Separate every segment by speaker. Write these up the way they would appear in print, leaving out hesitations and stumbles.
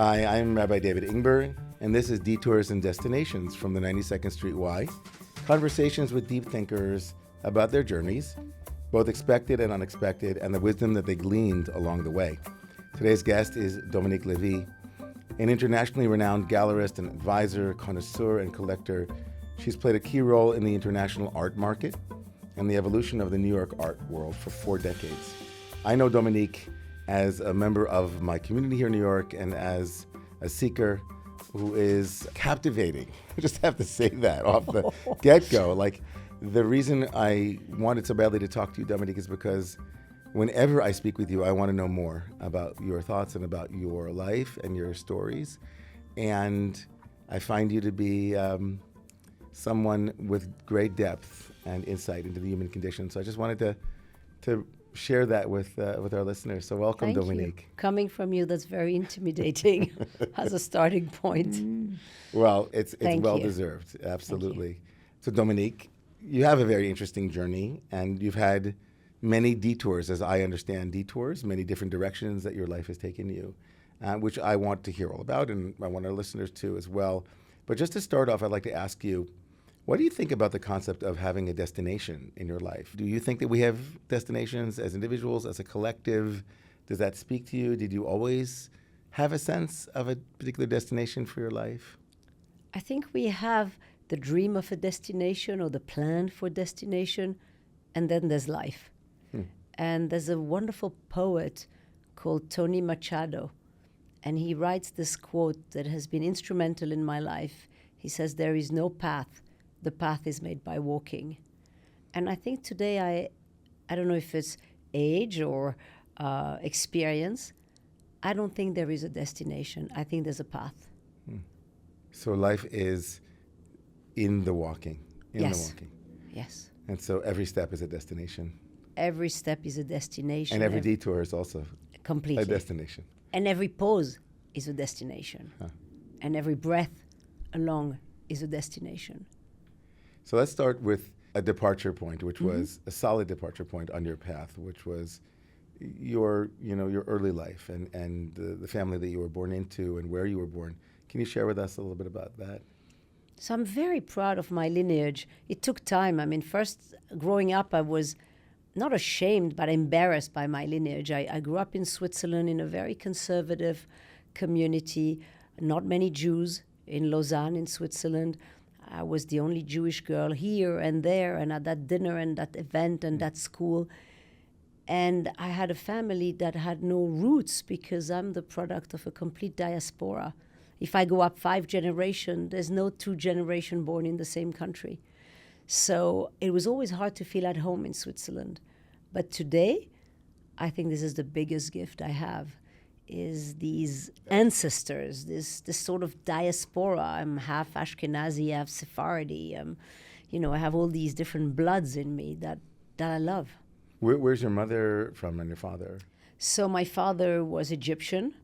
Speaker 1: Hi, I'm Rabbi David Ingber, and this is Detours and Destinations from the 92nd Street Y. Conversations with deep thinkers about their journeys, both expected and unexpected, and the wisdom that they gleaned along the way. Today's guest is Dominique Lévy, an internationally renowned gallerist and advisor, connoisseur, and collector. She's played a key role in the international art market and the evolution of the New York art world for 4 decades. I know Dominique as a member of my community here in New York and as a seeker who is captivating. I just have to say that off the get-go. Like, the reason I wanted so badly to talk to you, Dominique, is because whenever I speak with you, I want to know more about your thoughts and about your life and your stories. And I find you to be someone with great depth and insight into the human condition. So I just wanted to share that with our listeners. So welcome,
Speaker 2: Thank
Speaker 1: Dominique.
Speaker 2: You. Coming from you, that's very intimidating as a starting point.
Speaker 1: Well, it's well-deserved, absolutely. So Dominique, you have a very interesting journey, and you've had many detours, as I understand detours, many different directions that your life has taken you, which I want to hear all about, and I want our listeners to as well. But just to start off, I'd like to ask you, what do you think about the concept of having a destination in your life? Do you think that we have destinations as individuals, as a collective? Does that speak to you? Did you always have a sense of a particular destination for your life?
Speaker 2: I think we have the dream of a destination or the plan for destination, and then there's life. And there's a wonderful poet called Tony Machado, and he writes this quote that has been instrumental in my life. He says, "There is no path. The path is made by walking." And I think today, I don't know if it's age or experience, I don't think there is a destination. I think there's a path.
Speaker 1: So life is in the walking.
Speaker 2: Yes. Yes.
Speaker 1: And so every step is a destination.
Speaker 2: Every step is a destination.
Speaker 1: And every detour is also
Speaker 2: completely
Speaker 1: a destination.
Speaker 2: And every pause is a destination. And every breath along is a destination.
Speaker 1: So let's start with a departure point, which was a solid departure point on your path, which was your early life and the family that you were born into and where you were born. Can you share with us a little bit about that?
Speaker 2: So I'm very proud of my lineage. It took time. I mean, first, growing up, I was not ashamed, but embarrassed by my lineage. I grew up in Switzerland in a very conservative community, not many Jews in Lausanne in Switzerland. I was the only Jewish girl here and there and at that dinner and that event and that school. And I had a family that had no roots because I'm the product of a complete diaspora. If I go up 5 generations, there's no 2 generations born in the same country. So it was always hard to feel at home in Switzerland. But today, I think this is the biggest gift I have, is these ancestors, this sort of diaspora. I'm half Ashkenazi, half Sephardi. I have all these different bloods in me that I love.
Speaker 1: Where's your mother from and your father?
Speaker 2: So my father was Egyptian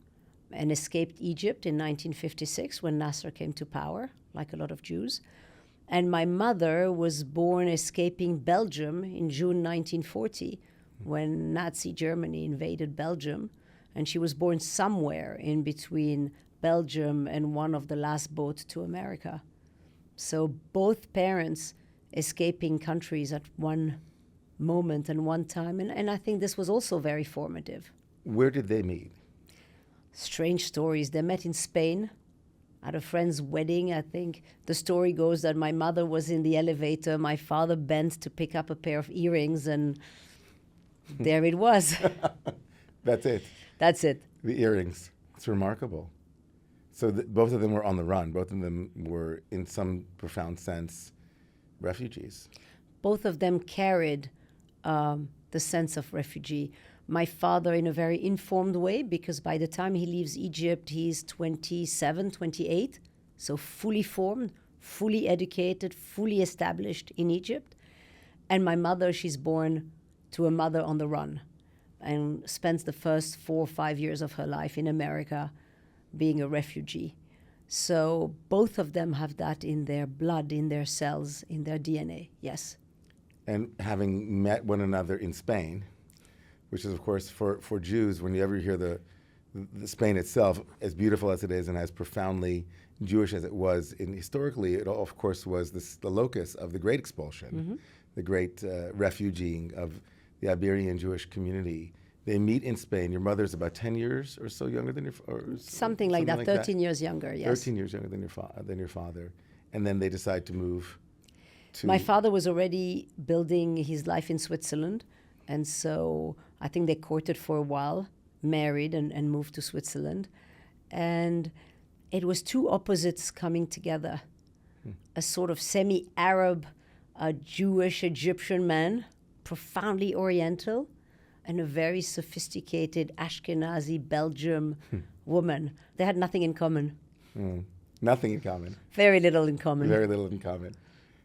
Speaker 2: and escaped Egypt in 1956 when Nasser came to power, like a lot of Jews. And my mother was born escaping Belgium in June 1940 when Nazi Germany invaded Belgium. And she was born somewhere in between Belgium and one of the last boats to America. So both parents escaping countries at one moment and one time. And I think this was also very formative.
Speaker 1: Where did they meet?
Speaker 2: Strange stories. They met in Spain at a friend's wedding. I think the story goes that my mother was in the elevator. My father bent to pick up a pair of earrings, and there it was.
Speaker 1: That's it.
Speaker 2: That's it.
Speaker 1: The earrings. It's remarkable. So both of them were on the run. Both of them were, in some profound sense, refugees.
Speaker 2: Both of them carried the sense of refugee. My father in a very informed way, because by the time he leaves Egypt, he's 27, 28, so fully formed, fully educated, fully established in Egypt. And my mother, she's born to a mother on the run and spends the first 4 or 5 years of her life in America being a refugee. So both of them have that in their blood, in their cells, in their DNA, yes.
Speaker 1: And having met one another in Spain, which is, of course, for Jews, when you ever hear the Spain itself, as beautiful as it is and as profoundly Jewish as it was, historically, it of course was the locus of the great expulsion, the great refuging of the Iberian Jewish community. They meet in Spain. Your mother's about 10 years or so younger than
Speaker 2: something like that. 13 years younger, yes.
Speaker 1: 13 years younger than your father. And then they decide to move to...
Speaker 2: My father was already building his life in Switzerland. And so I think they courted for a while, married and moved to Switzerland. And it was two opposites coming together. A sort of semi-Arab, Jewish Egyptian man, profoundly Oriental, and a very sophisticated Ashkenazi Belgian woman. They had nothing in common.
Speaker 1: Nothing in common.
Speaker 2: Very little in common.
Speaker 1: Very little in common.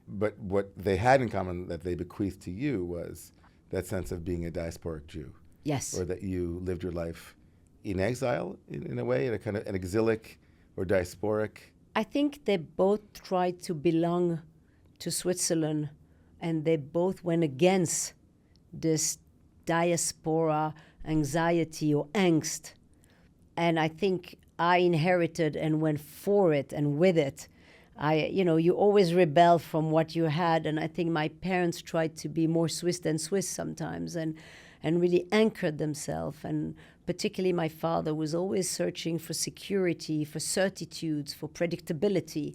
Speaker 1: But what they had in common that they bequeathed to you was that sense of being a diasporic Jew.
Speaker 2: Yes.
Speaker 1: Or that you lived your life in exile, in a way, in a kind of an exilic or diasporic.
Speaker 2: I think they both tried to belong to Switzerland, and they both went against this diaspora anxiety or angst. And I think I inherited and went for it and with it. You always rebel from what you had, and I think my parents tried to be more Swiss than Swiss sometimes and really anchored themselves. And particularly my father was always searching for security, for certitudes, for predictability.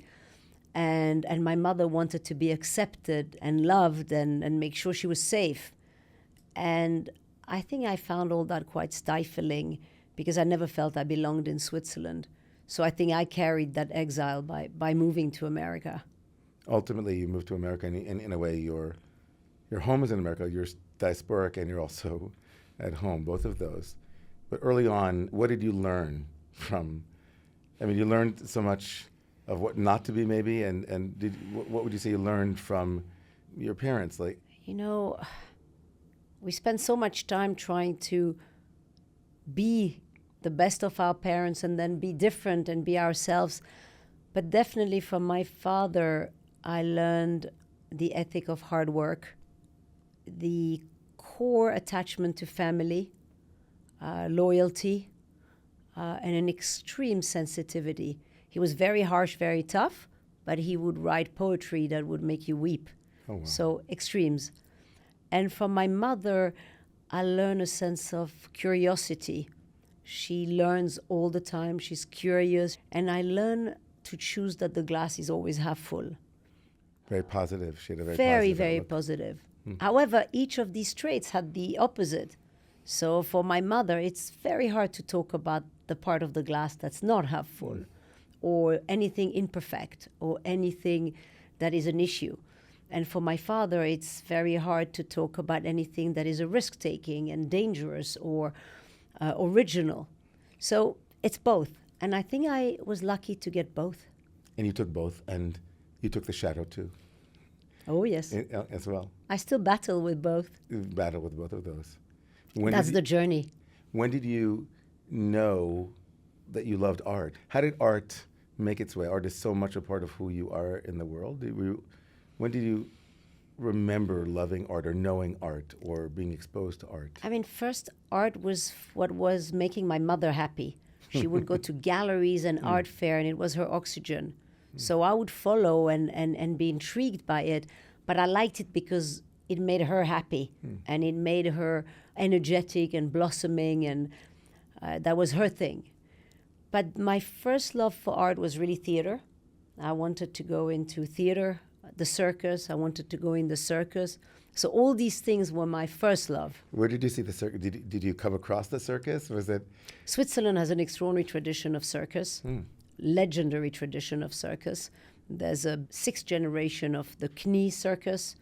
Speaker 2: And my mother wanted to be accepted and loved and make sure she was safe. And I think I found all that quite stifling because I never felt I belonged in Switzerland. So I think I carried that exile by moving to America.
Speaker 1: Ultimately, you moved to America, and in a way, your home is in America. You're diasporic, and you're also at home, both of those. But early on, what did you learn from? I mean, you learned so much of what not to be, maybe, and what would you say you learned from your parents? Like,
Speaker 2: we spend so much time trying to be the best of our parents and then be different and be ourselves. But definitely from my father, I learned the ethic of hard work, the core attachment to family, loyalty, and an extreme sensitivity. He was very harsh, very tough, but he would write poetry that would make you weep.
Speaker 1: Oh, wow.
Speaker 2: So extremes. And from my mother, I learned a sense of curiosity. She learns all the time. She's curious. And I learn to choose that the glass is always half full.
Speaker 1: Very positive. She had a very
Speaker 2: Very,
Speaker 1: positive
Speaker 2: very
Speaker 1: outlook.
Speaker 2: positive. However, each of these traits had the opposite. So for my mother, it's very hard to talk about the part of the glass that's not half full, or anything imperfect, or anything that is an issue. And for my father, it's very hard to talk about anything that is a risk-taking and dangerous or original. So it's both. And I think I was lucky to get both.
Speaker 1: And you took both, and you took the shadow too.
Speaker 2: Oh, yes.
Speaker 1: As well.
Speaker 2: I still battle with both.
Speaker 1: You battled with both of those.
Speaker 2: That's the journey.
Speaker 1: When did you know that you loved art? How did art make its way? Art is so much a part of who you are in the world. When did you remember loving art or knowing art or being exposed to art?
Speaker 2: I mean, first, art was what was making my mother happy. She would go to galleries and art fair, and it was her oxygen. So I would follow and be intrigued by it, but I liked it because it made her happy, and it made her energetic and blossoming, and that was her thing. But my first love for art was really theater. I wanted to go into theater, the circus. I wanted to go in the circus. So all these things were my first love.
Speaker 1: Where did you see the circus? Did you come across the circus? Was it?
Speaker 2: Switzerland has an extraordinary tradition of circus, legendary tradition of circus. There's a 6th generation of the Knie circus.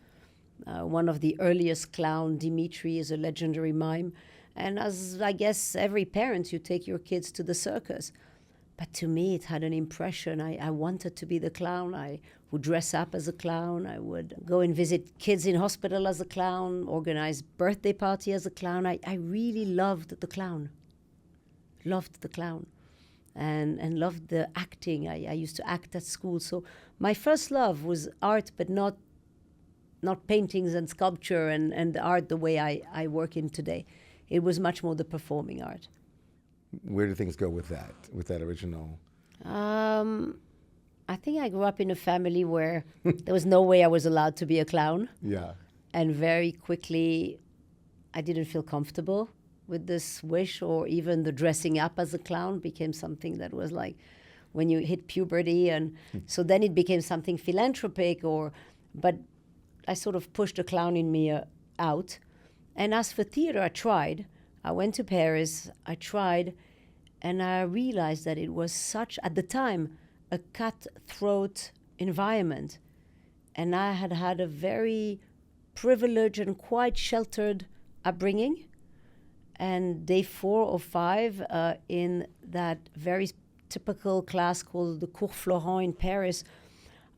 Speaker 2: One of the earliest clown, Dimitri, is a legendary mime. And as I guess every parent, you take your kids to the circus. But to me, it had an impression. I wanted to be the clown. I would dress up as a clown. I would go and visit kids in hospital as a clown, organize birthday party as a clown. I really loved the clown. Loved the clown. And loved the acting. I used to act at school. So my first love was art, but not paintings and sculpture and the art the way I work in today. It was much more the performing art.
Speaker 1: Where did things go with that original?
Speaker 2: I think I grew up in a family where there was no way I was allowed to be a clown.
Speaker 1: Yeah.
Speaker 2: And very quickly, I didn't feel comfortable with this wish, or even the dressing up as a clown became something that was like when you hit puberty. And so then it became something philanthropic, but I sort of pushed the clown in me out. And as for theater, I tried. I went to Paris, I tried, and I realized that it was such, at the time, a cutthroat environment. And I had had a very privileged and quite sheltered upbringing. And day 4 or 5 in that very typical class called the Cours Florent in Paris,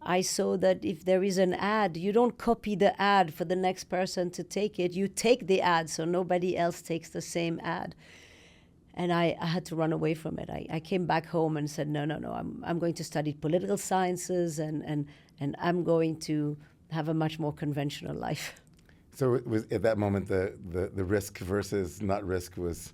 Speaker 2: I saw that if there is an ad, you don't copy the ad for the next person to take it. You take the ad so nobody else takes the same ad. And I had to run away from it. I came back home and said, no, I'm going to study political sciences and I'm going to have a much more conventional life.
Speaker 1: So it was at that moment the risk versus not risk was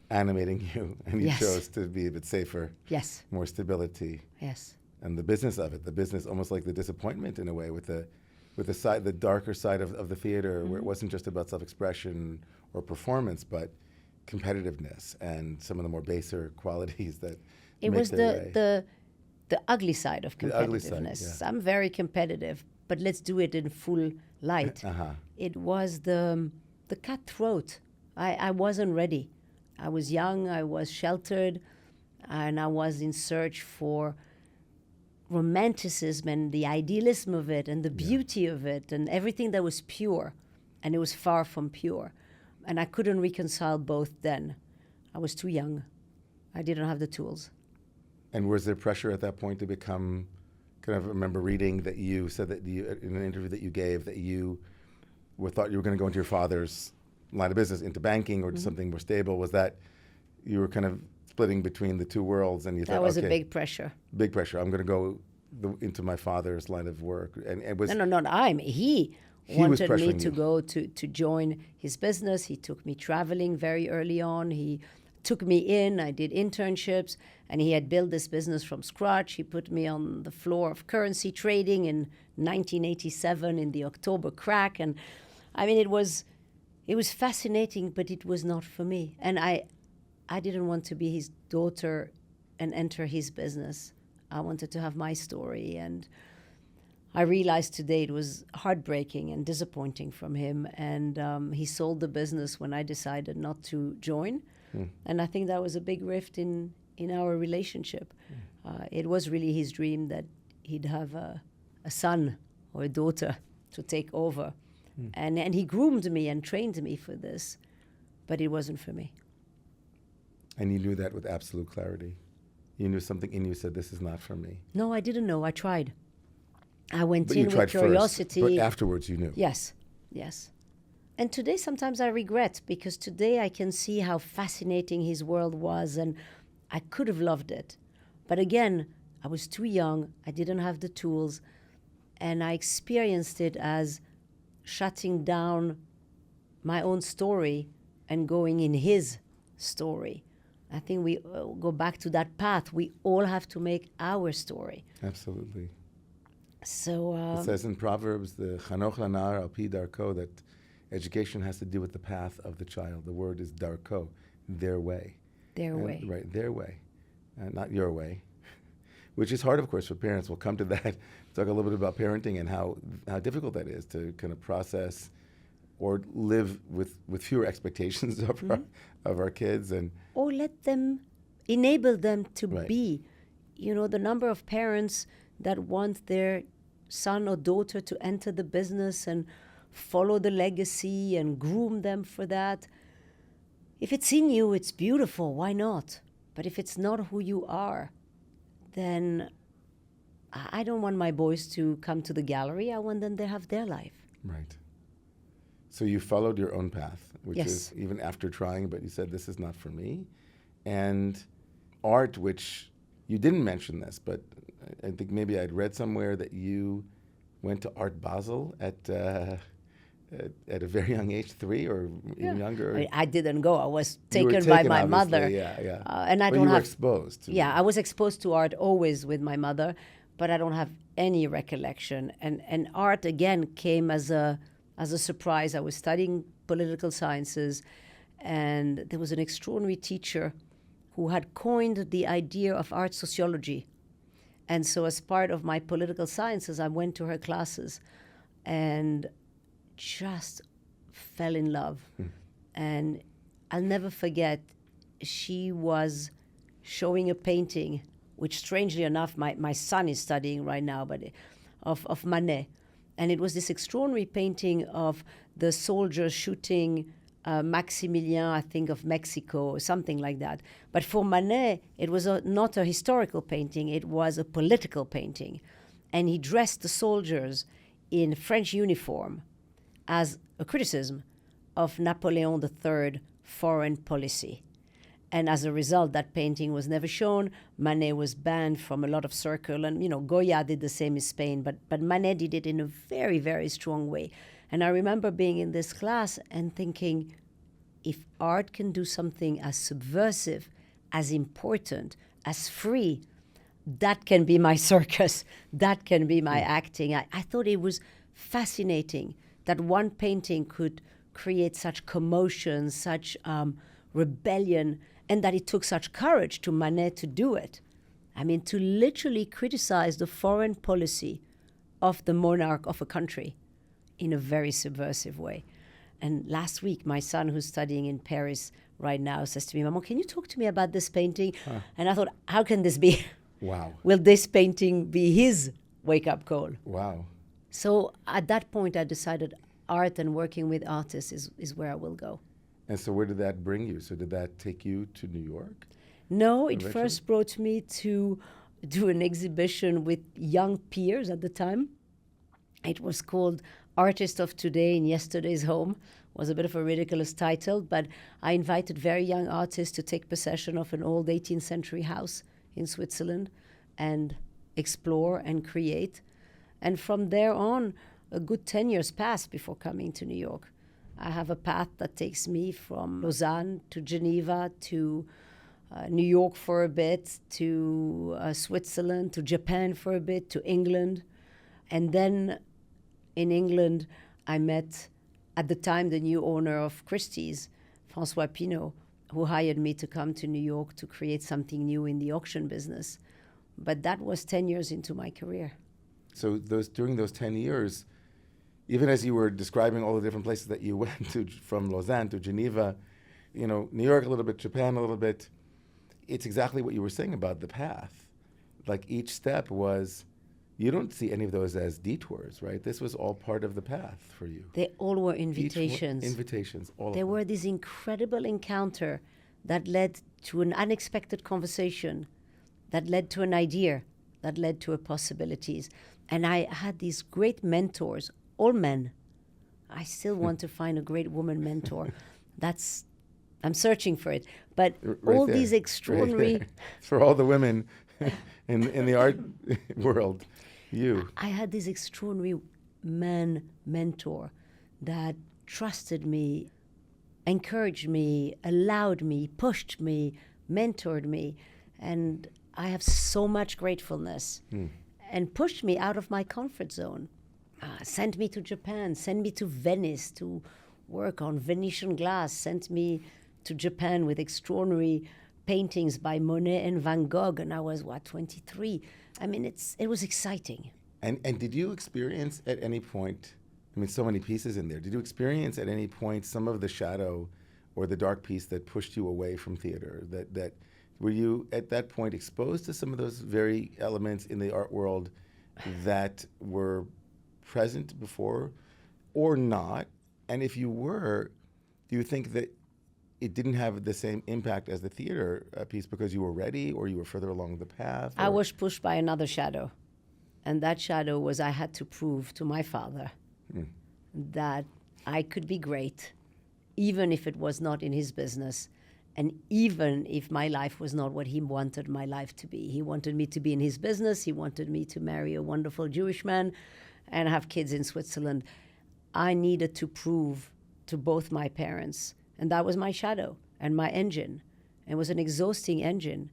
Speaker 1: animating you, and you
Speaker 2: Yes.
Speaker 1: chose to be a bit safer.
Speaker 2: Yes.
Speaker 1: More stability.
Speaker 2: Yes.
Speaker 1: And the business of it, the business almost like the disappointment in a way with the darker side of the theater, where it wasn't just about self-expression or performance, but competitiveness and some of the more baser qualities that
Speaker 2: It
Speaker 1: make
Speaker 2: was
Speaker 1: their way.
Speaker 2: the ugly side of
Speaker 1: The ugly side,
Speaker 2: competitiveness.
Speaker 1: yeah.
Speaker 2: I'm very competitive, but let's do it in full light. It was the cutthroat. I wasn't ready. I was young, I was sheltered, and I was in search for romanticism and the idealism of it and the beauty of it and everything that was pure. And it was far from pure. And I couldn't reconcile both then. I was too young. I didn't have the tools.
Speaker 1: And was there pressure at that point to become, kind of remember reading that you said that you, in an interview that you gave, that you thought you were going to go into your father's line of business, into banking or something more stable? Was that you were kind of splitting between the two worlds, and you thought,
Speaker 2: That was
Speaker 1: okay,
Speaker 2: a big pressure.
Speaker 1: big pressure. I'm going to go into my father's line of work, and it was
Speaker 2: No, not I. He
Speaker 1: was
Speaker 2: wanted me
Speaker 1: pressuring
Speaker 2: to
Speaker 1: you.
Speaker 2: go to join his business. He took me traveling very early on. He took me in. I did internships, and he had built this business from scratch. He put me on the floor of currency trading in 1987 in the October crack, and I mean it was fascinating, but it was not for me. And I didn't want to be his daughter and enter his business. I wanted to have my story, and I realized today it was heartbreaking and disappointing from him. And he sold the business when I decided not to join. And I think that was a big rift in our relationship. It was really his dream that he'd have a son or a daughter to take over. And he groomed me and trained me for this, but it wasn't for me.
Speaker 1: and you knew that with absolute clarity. You knew something in you said, this is not for me.
Speaker 2: No, I didn't know. I tried. I went
Speaker 1: But
Speaker 2: in
Speaker 1: you tried
Speaker 2: with curiosity.
Speaker 1: first, but afterwards you knew.
Speaker 2: Yes, yes. And today sometimes I regret, because today I can see how fascinating his world was, and I could have loved it. But again, I was too young, I didn't have the tools, and I experienced it as shutting down my own story and going in his story. I think we go back to that path. We all have to make our story.
Speaker 1: Absolutely.
Speaker 2: So
Speaker 1: It says in Proverbs, the Chanoch lanar al pi darko, that education has to do with the path of the child. The word is darko, their way.
Speaker 2: their way.
Speaker 1: Right, their way, not your way, which is hard, of course, for parents. We'll come to that. Talk a little bit about parenting and how difficult that is to kind of process or live with fewer expectations of our kids. And
Speaker 2: Or let them, enable them to
Speaker 1: Right.
Speaker 2: be. You know, the number of parents that want their son or daughter to enter the business and follow the legacy and groom them for that. If it's in you, it's beautiful. Why not? But if it's not who you are, then I don't want my boys to come to the gallery. I want them to have their life.
Speaker 1: right. So you followed your own path, which
Speaker 2: Yes.
Speaker 1: is even after trying, but you said, this is not for me. And art, which you didn't mention this, but I think maybe I'd read somewhere that you went to Art Basel at at a very young age, 3 or even younger?
Speaker 2: I mean, I didn't go. I was
Speaker 1: You were
Speaker 2: taken by my
Speaker 1: obviously,
Speaker 2: mother.
Speaker 1: Yeah.
Speaker 2: And I
Speaker 1: But
Speaker 2: don't
Speaker 1: you were
Speaker 2: have...
Speaker 1: exposed to
Speaker 2: Yeah, I was exposed to art always with my mother, but I don't have any recollection. And art, again, came as a surprise. I was studying political sciences, and there was an extraordinary teacher who had coined the idea of art sociology. And so as part of my political sciences, I went to her classes and just fell in love. And I'll never forget, she was showing a painting, which strangely enough, my son is studying right now, but of Manet. And it was this extraordinary painting of the soldiers shooting Maximilien, I think, of Mexico, or something like that. But for Manet, it was not a historical painting, it was a political painting. And he dressed the soldiers in French uniform as a criticism of Napoleon III foreign policy. And as a result, that painting was never shown. Manet was banned from a lot of circle. And, Goya did the same in Spain. But Manet did it in a very, very strong way. And I remember being in this class and thinking, if art can do something as subversive, as important, as free, that can be my circus. That can be my acting. I thought it was fascinating that one painting could create such commotion, such rebellion, and that it took such courage to Manet to do it. I mean, to literally criticize the foreign policy of the monarch of a country in a very subversive way. And last week, my son, who's studying in Paris right now, says to me, "Maman, can you talk to me about this painting?" And I thought, how can this be?
Speaker 1: Wow.
Speaker 2: Will this painting be his wake-up call?
Speaker 1: Wow.
Speaker 2: So at that point, I decided art and working with artists is where I will go.
Speaker 1: And so where did that bring you? So did that take you to New York?
Speaker 2: No, it
Speaker 1: Eventually?
Speaker 2: first brought me to do an exhibition with young peers at the time. It was called Artist of Today in Yesterday's Home. Was a bit of a ridiculous title, but I invited very young artists to take possession of an old 18th century house in Switzerland and explore and create. And from there on, a good 10 years passed before coming to New York. I have a path that takes me from Lausanne to Geneva to New York for a bit, to Switzerland, to Japan for a bit, to England. And then in England, I met, at the time, the new owner of Christie's, François Pinault, who hired me to come to New York to create something new in the auction business. But that was 10 years into my career.
Speaker 1: So during those 10 years, even as you were describing all the different places that you went to, from Lausanne to Geneva, New York a little bit, Japan a little bit, it's exactly what you were saying about the path. Like each step was, you don't see any of those as detours, right? This was all part of the path for you.
Speaker 2: They all were invitations.
Speaker 1: Invitations, all of them.
Speaker 2: There were this incredible encounter that led to an unexpected conversation, that led to an idea, that led to a possibilities. And I had these great mentors, all men. I still want to find a great woman mentor. I'm searching for it. But
Speaker 1: Right
Speaker 2: all
Speaker 1: there,
Speaker 2: these extraordinary...
Speaker 1: right there. For all the women in the art world, you.
Speaker 2: I had this extraordinary man mentor that trusted me, encouraged me, allowed me, pushed me, mentored me. And I have so much gratefulness. And pushed me out of my comfort zone. Sent me to Japan, sent me to Venice to work on Venetian glass, sent me to Japan with extraordinary paintings by Monet and Van Gogh, and I was, 23? I mean, it was exciting.
Speaker 1: And did you experience at any point, so many pieces in there, did you experience at any point some of the shadow or the dark piece that pushed you away from theater? That were you at that point exposed to some of those very elements in the art world that were present before or not? And if you were, do you think that it didn't have the same impact as the theater piece because you were ready or you were further along the path?
Speaker 2: I was pushed by another shadow. And that shadow was I had to prove to my father that I could be great, even if it was not in his business, and even if my life was not what he wanted my life to be. He wanted me to be in his business. He wanted me to marry a wonderful Jewish man and have kids in Switzerland. I needed to prove to both my parents. And that was my shadow and my engine. It was an exhausting engine.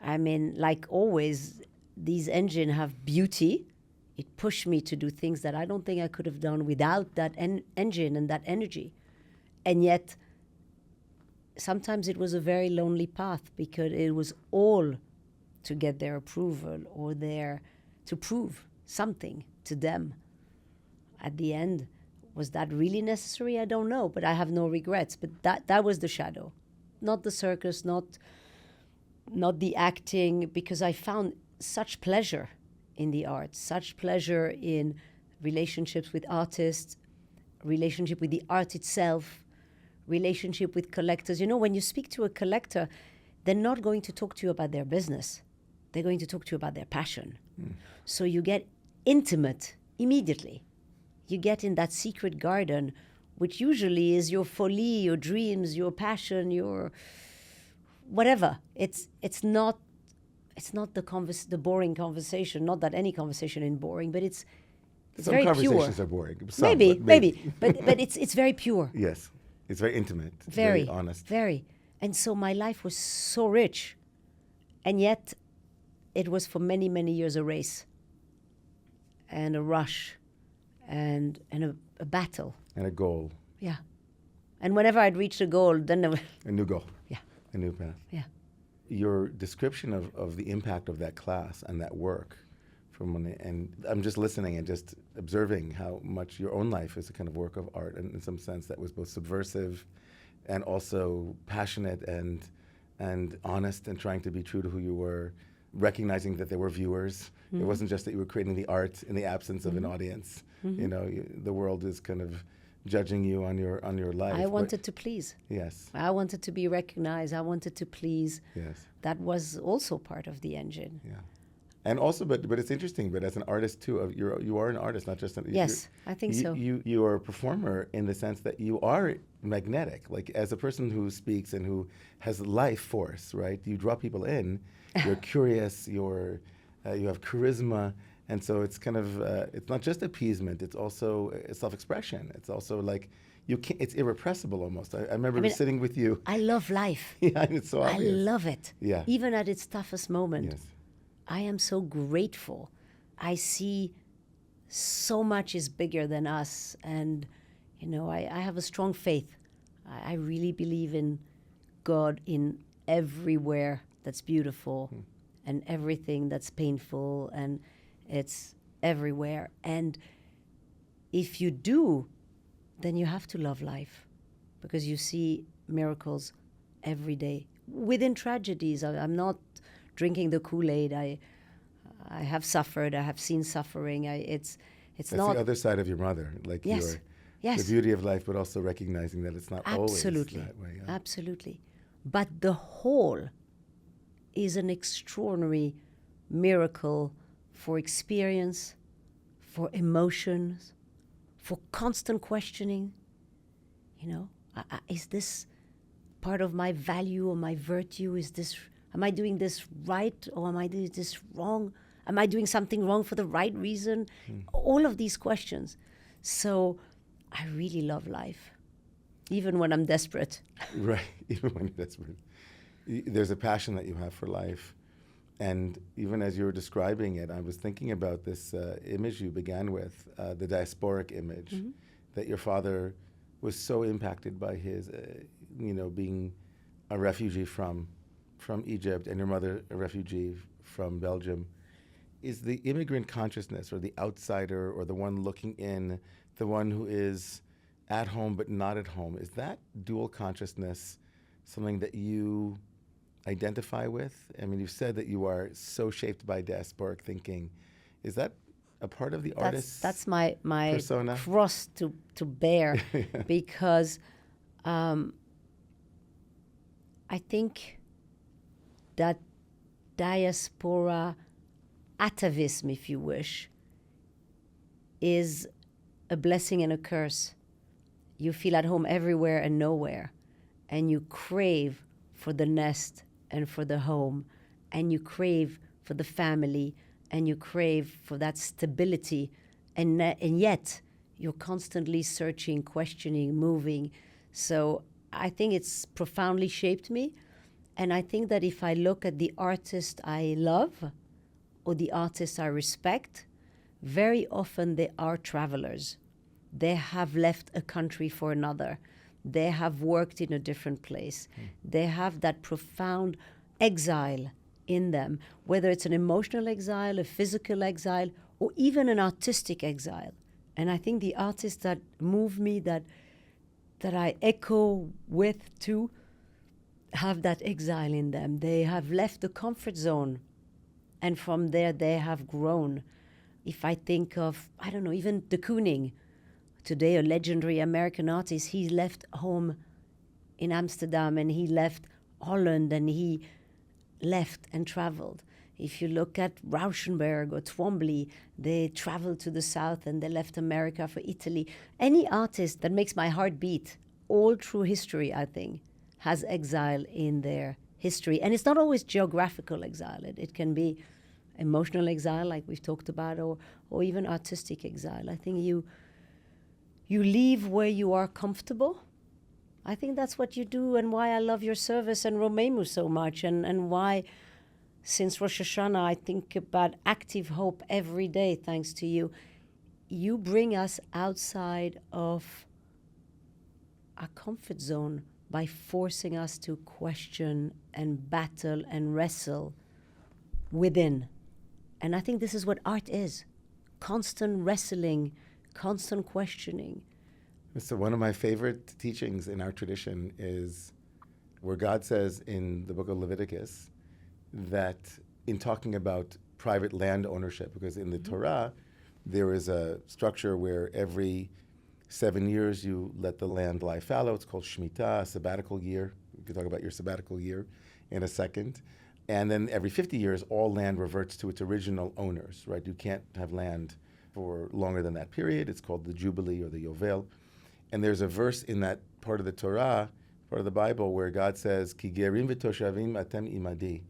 Speaker 2: I mean, like always, these engines have beauty. It pushed me to do things that I don't think I could have done without that engine and that energy. And yet, sometimes it was a very lonely path because it was all to get their approval or to prove something to them. At the end, was that really necessary? I don't know, but I have no regrets. But that was the shadow, not the circus, not the acting, because I found such pleasure in the arts, such pleasure in relationships with artists, relationship with the art itself, relationship with collectors. You know, when you speak to a collector, they're not going to talk to you about their business. They're going to talk to you about their passion. So you get intimate immediately. You get in that secret garden, which usually is your folie, your dreams, your passion, your whatever. It's not the boring conversation. Not that any conversation is boring, but it's
Speaker 1: Some
Speaker 2: very
Speaker 1: conversations
Speaker 2: pure.
Speaker 1: are boring.
Speaker 2: Maybe, but it's very pure.
Speaker 1: Yes, it's very intimate.
Speaker 2: Very
Speaker 1: honest.
Speaker 2: Very. And so my life was so rich, and yet it was for many, many years a race and a rush and a battle.
Speaker 1: And a goal.
Speaker 2: Yeah. And whenever I'd reached a goal, then there was...
Speaker 1: A new goal.
Speaker 2: Yeah.
Speaker 1: A new path.
Speaker 2: Yeah.
Speaker 1: Your description of the impact of that class and that work from Manet, and I'm just listening and just observing how much your own life is a kind of work of art, and in some sense that was both subversive and also passionate and honest and trying to be true to who you were, recognizing that there were viewers. It wasn't just that you were creating the art in the absence of an audience. You know, the world is kind of judging you on your life.
Speaker 2: I wanted to please.
Speaker 1: Yes.
Speaker 2: I wanted to be recognized. I wanted to please.
Speaker 1: Yes.
Speaker 2: That was also part of the engine.
Speaker 1: Yeah. And also, but it's interesting. But as an artist too, you are an artist, not just an.
Speaker 2: Yes, I think so.
Speaker 1: You are a performer in the sense that you are magnetic. Like as a person who speaks and who has life force, right? You draw people in. You're curious. You have charisma, and so it's kind of it's not just appeasement. It's also self-expression. It's also like you can't. It's irrepressible almost. I remember sitting with you.
Speaker 2: I love life.
Speaker 1: Yeah, it's so obvious.
Speaker 2: I love it.
Speaker 1: Yeah.
Speaker 2: Even at its toughest moment.
Speaker 1: Yes.
Speaker 2: I am so grateful. I see so much is bigger than us. And, you know, I have a strong faith. I really believe in God in everywhere that's beautiful and everything that's painful, and it's everywhere. And if you do, then you have to love life, because you see miracles every day. Within tragedies, I'm not drinking the Kool-Aid. I have suffered. I have seen suffering. That's not
Speaker 1: the other side of your mother, like
Speaker 2: yes.
Speaker 1: the beauty of life, but also recognizing that it's not always that way. Yeah.
Speaker 2: Absolutely. But the whole is an extraordinary miracle for experience, for emotions, for constant questioning. You know, is this part of my value or my virtue? Am I doing this right, or am I doing this wrong? Am I doing something wrong for the right reason? All of these questions. So I really love life, even when I'm desperate.
Speaker 1: Right, even when you're desperate. There's a passion that you have for life. And even as you were describing it, I was thinking about this image you began with, the diasporic image, that your father was so impacted by his, being a refugee from Egypt, and your mother a refugee from Belgium. Is the immigrant consciousness, or the outsider, or the one looking in, the one who is at home but not at home, is that dual consciousness something that you identify with? I mean, you've said that you are so shaped by diasporic thinking. Is that a part of the artist's
Speaker 2: That's my
Speaker 1: persona?
Speaker 2: Cross to bear, because I think that diaspora atavism, if you wish, is a blessing and a curse. You feel at home everywhere and nowhere, and you crave for the nest and for the home, and you crave for the family, and you crave for that stability, and yet You're constantly searching, questioning, moving. So I think it's profoundly shaped me. And I think that if I look at the artist I love or the artist I respect, very often they are travelers. They have left a country for another. They have worked in a different place. They have that profound exile in them, whether it's an emotional exile, a physical exile, or even an artistic exile. And I think the artists that move me, that I echo with too, have that exile in them. They have left the comfort zone, and from there they have grown. If I think of, I don't know, even de Kooning, today a legendary American artist, he left home in Amsterdam and he left Holland and he left and traveled. If you look at Rauschenberg or Twombly, they traveled to the south and they left America for Italy. Any artist that makes my heart beat all through history, I think, has exile in their history. And it's not always geographical exile. It can be emotional exile, like we've talked about, or even artistic exile. I think you leave where you are comfortable. I think that's what you do, and why I love your service and Romemu so much, and why, since Rosh Hashanah, I think about active hope every day, thanks to you. You bring us outside of our comfort zone by forcing us to question and battle and wrestle within. And I think this is what art is. Constant wrestling, constant questioning.
Speaker 1: So one of my favorite teachings in our tradition is where God says in the book of Leviticus that in talking about private land ownership, because in the Torah, there is a structure where every 7 years you let the land lie fallow. It's called Shemitah, a sabbatical year. We can talk about your sabbatical year in a second. And then every 50 years, all land reverts to its original owners, right? You can't have land for longer than that period. It's called the Jubilee or the Yovel. And there's a verse in that part of the Torah, part of the Bible, where God says, Ki gerim v'toshavim atem imadi.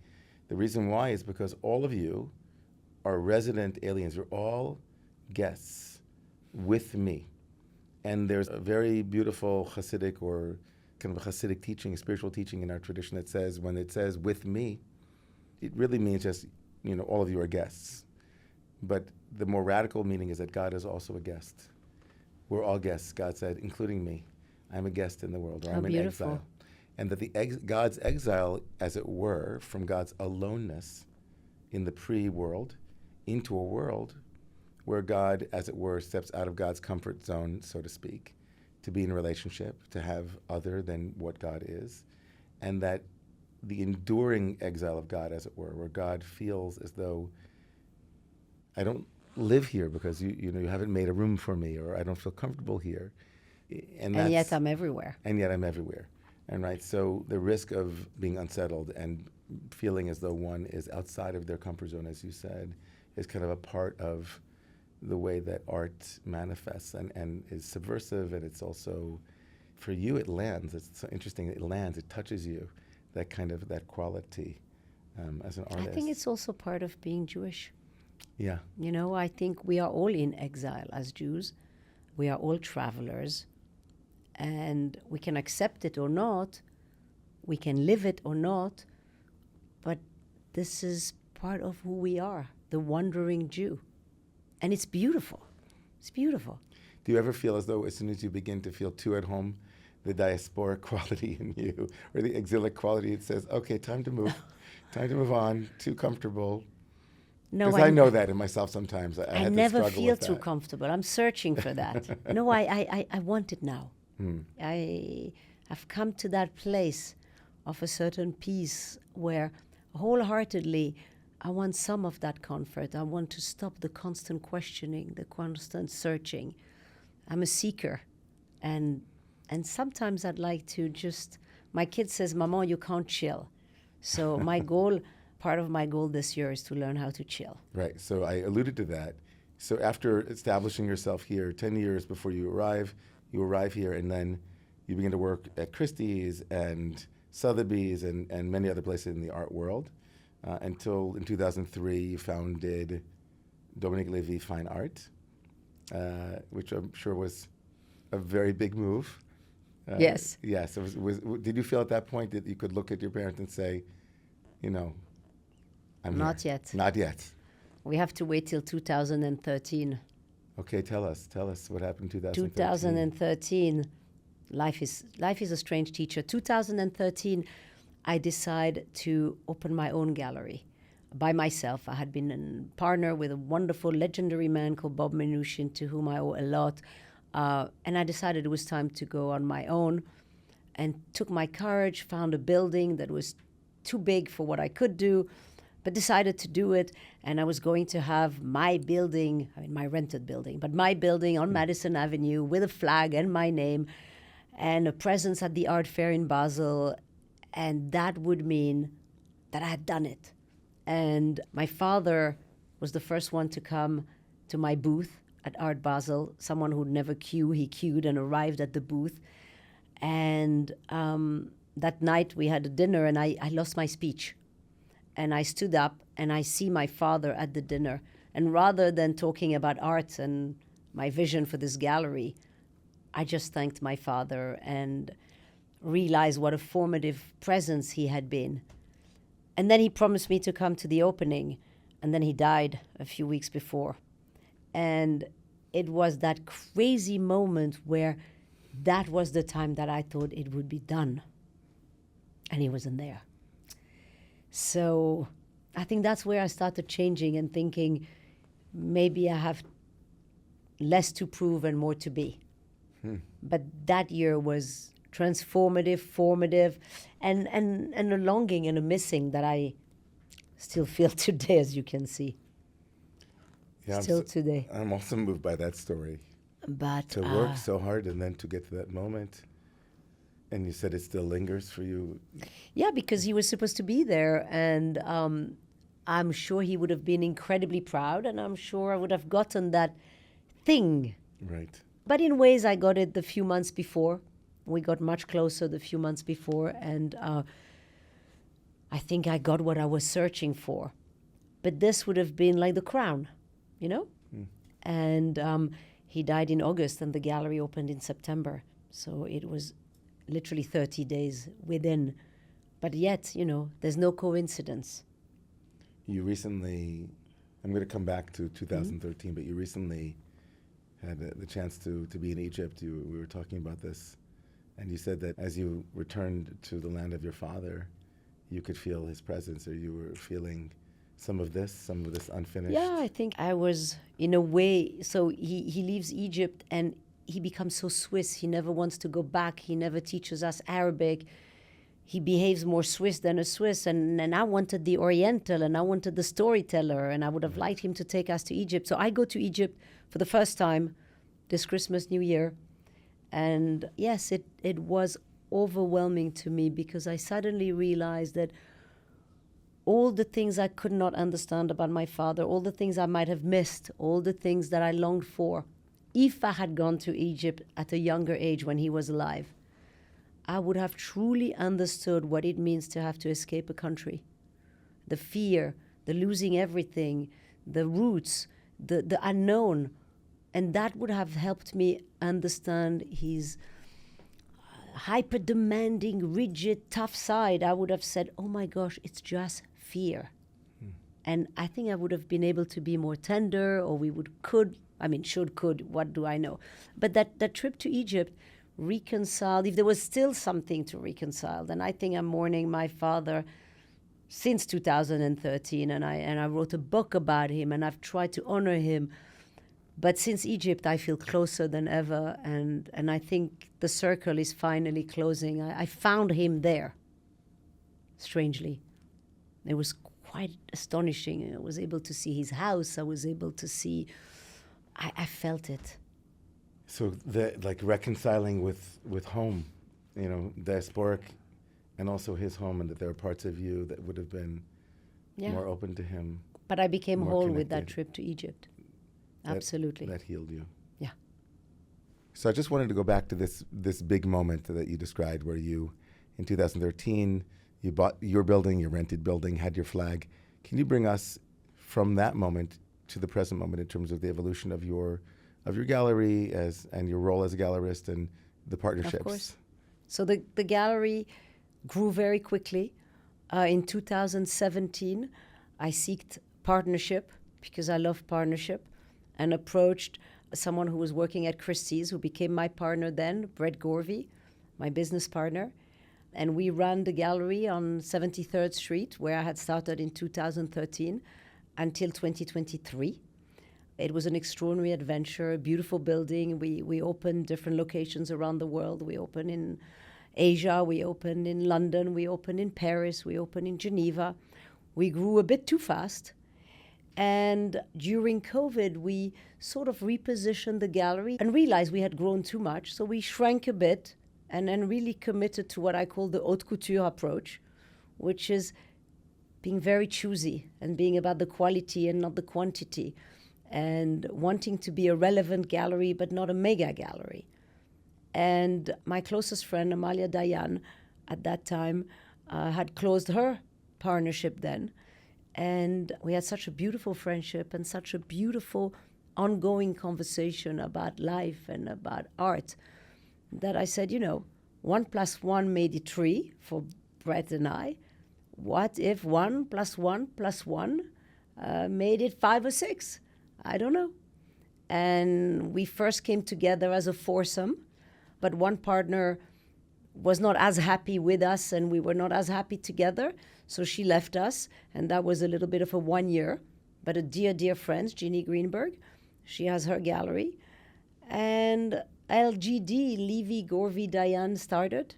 Speaker 1: The reason why is because all of you are resident aliens. You're all guests with me. And there's a very beautiful Hasidic or kind of a Hasidic teaching, a spiritual teaching in our tradition that says, when it says with me, it really means just, all of you are guests. But the more radical meaning is that God is also a guest. We're all guests, God said, including me. I'm a guest in the world, or I'm in exile. And that God's exile, as it were, from God's aloneness in the pre-world into a world where God, as it were, steps out of God's comfort zone, so to speak, to be in a relationship, to have other than what God is, and that the enduring exile of God, as it were, where God feels as though I don't live here because you haven't made a room for me, or I don't feel comfortable here,
Speaker 2: and yet I'm everywhere.
Speaker 1: And yet I'm everywhere, and right. So the risk of being unsettled and feeling as though one is outside of their comfort zone, as you said, is kind of a part of the way that art manifests and is subversive, and it's also, for you, it lands. It's so interesting. It lands. It touches you. That quality as an artist.
Speaker 2: I think it's also part of being Jewish.
Speaker 1: Yeah.
Speaker 2: I think we are all in exile as Jews. We are all travelers. And we can accept it or not. We can live it or not. But this is part of who we are, the wandering Jew. And it's beautiful. It's beautiful.
Speaker 1: Do you ever feel as though as soon as you begin to feel too at home, the diasporic quality in you, or the exilic quality, it says, okay, time to move on, too comfortable?
Speaker 2: No,
Speaker 1: because I know that in myself sometimes. I
Speaker 2: never feel too comfortable. I'm searching for that. No, I want it now. I've come to that place of a certain peace where wholeheartedly I want some of that comfort. I want to stop the constant questioning, the constant searching. I'm a seeker, and sometimes I'd like to just, my kid says, Maman, you can't chill. So part of my goal this year is to learn how to chill.
Speaker 1: Right, so I alluded to that. So after establishing yourself here, 10 years before you arrive here, and then you begin to work at Christie's and Sotheby's and many other places in the art world, until in 2003 you founded Dominique Lévy Fine Art. which I'm sure was a very big move.
Speaker 2: Yes.
Speaker 1: Yes. Did you feel at that point that you could look at your parents and say, I'm
Speaker 2: Not
Speaker 1: here?
Speaker 2: yet.
Speaker 1: Not yet.
Speaker 2: We have to wait till 2013.
Speaker 1: Okay, tell us what happened in 2013.
Speaker 2: 2013, life is a strange teacher. 2013, I decided to open my own gallery by myself. I had been a partner with a wonderful, legendary man called Bob Minuchin, to whom I owe a lot. And I decided it was time to go on my own, and took my courage, found a building that was too big for what I could do, but decided to do it. And I was going to have my building, my rented building, but my building on Madison Avenue with a flag and my name and a presence at the art fair in Basel. And that would mean that I had done it. And my father was the first one to come to my booth at Art Basel, someone who'd never queue. He queued and arrived at the booth. And that night we had a dinner, and I lost my speech. And I stood up and I see my father at the dinner. And rather than talking about art and my vision for this gallery, I just thanked my father and realized what a formative presence he had been. And then he promised me to come to the opening, and then he died a few weeks before. And it was that crazy moment where that was the time that I thought it would be done. And he wasn't there. So I think that's where I started changing and thinking, maybe I have less to prove and more to be. But that year was transformative, formative, and a longing and a missing that I still feel today, as you can see.
Speaker 1: Yeah,
Speaker 2: Today.
Speaker 1: I'm also moved by that story.
Speaker 2: But
Speaker 1: to work so hard and then to get to that moment. And you said it still lingers for you.
Speaker 2: Yeah, because he was supposed to be there, and I'm sure he would have been incredibly proud, and I'm sure I would have gotten that thing.
Speaker 1: Right.
Speaker 2: But in ways, I got it the few months before. We got much closer the few months before, and I think I got what I was searching for. But this would have been like the crown, And he died in August, and the gallery opened in September. So it was literally 30 days within. But yet, there's no coincidence.
Speaker 1: You recently, I'm going to come back to 2013, but you recently had the chance to be in Egypt. We were talking about this, and you said that as you returned to the land of your father, you could feel his presence, or you were feeling some of this unfinished.
Speaker 2: Yeah, I think I was, in a way, so he leaves Egypt and he becomes so Swiss. He never wants to go back. He never teaches us Arabic. He behaves more Swiss than a Swiss. And I wanted the Oriental, and I wanted the storyteller, and I would have liked him to take us to Egypt. So I go to Egypt for the first time this Christmas, New Year. And yes, it was overwhelming to me, because I suddenly realized that all the things I could not understand about my father, all the things I might have missed, all the things that I longed for, if I had gone to Egypt at a younger age when he was alive, I would have truly understood what it means to have to escape a country. The fear, the losing everything, the roots, the unknown. And that would have helped me understand his hyper-demanding, rigid, tough side. I would have said, oh my gosh, it's just fear. And I think I would have been able to be more tender, or could, what do I know? But that trip to Egypt reconciled, if there was still something to reconcile, then I think I'm mourning my father since 2013, and I wrote a book about him, and I've tried to honor him. But since Egypt, I feel closer than ever, and I think the circle is finally closing. I found him there, strangely. It was quite astonishing. I was able to see his house. I was able to see, I felt it.
Speaker 1: So reconciling with home, diasporic, and also his home, and that there are parts of you that would have been more open to him.
Speaker 2: But I became whole
Speaker 1: connected.
Speaker 2: with that trip to Egypt. Absolutely.
Speaker 1: That healed you.
Speaker 2: Yeah.
Speaker 1: So I just wanted to go back to this big moment that you described, where you, in 2013, you bought your building, your rented building, had your flag. Can you bring us from that moment to the present moment in terms of the evolution of your of your gallery and your role as a gallerist and the partnerships.
Speaker 2: Of course. So the gallery grew very quickly. In 2017, I sought partnership because I love partnership, and approached someone who was working at Christie's, who became my partner then, Brett Gorvey, my business partner. And we ran the gallery on 73rd Street, where I had started in 2013, until 2023. It was an extraordinary adventure, a beautiful building. We opened different locations around the world. We opened in Asia, we opened in London, we opened in Paris, we opened in Geneva. We grew a bit too fast. And during COVID, we sort of repositioned the gallery and realized we had grown too much. So we shrank a bit and then really committed to what I call the haute couture approach, which is being very choosy and being about the quality and not the quantity, and wanting to be a relevant gallery but not a mega gallery. And my closest friend, Amalia Dayan, at that time, had closed her partnership then. And we had such a beautiful friendship and such a beautiful ongoing conversation about life and about art that I said, 1 + 1 made it 3 for Brett and I. What if 1 + 1 + 1 made it 5 or 6? I don't know. And we first came together as a foursome, but one partner was not as happy with us and we were not as happy together. So she left us, and that was a little bit of a 1 year. But a dear, dear friend, Jeannie Greenberg, she has her gallery. And LGD, Lévy, Gorvey, Dayan started.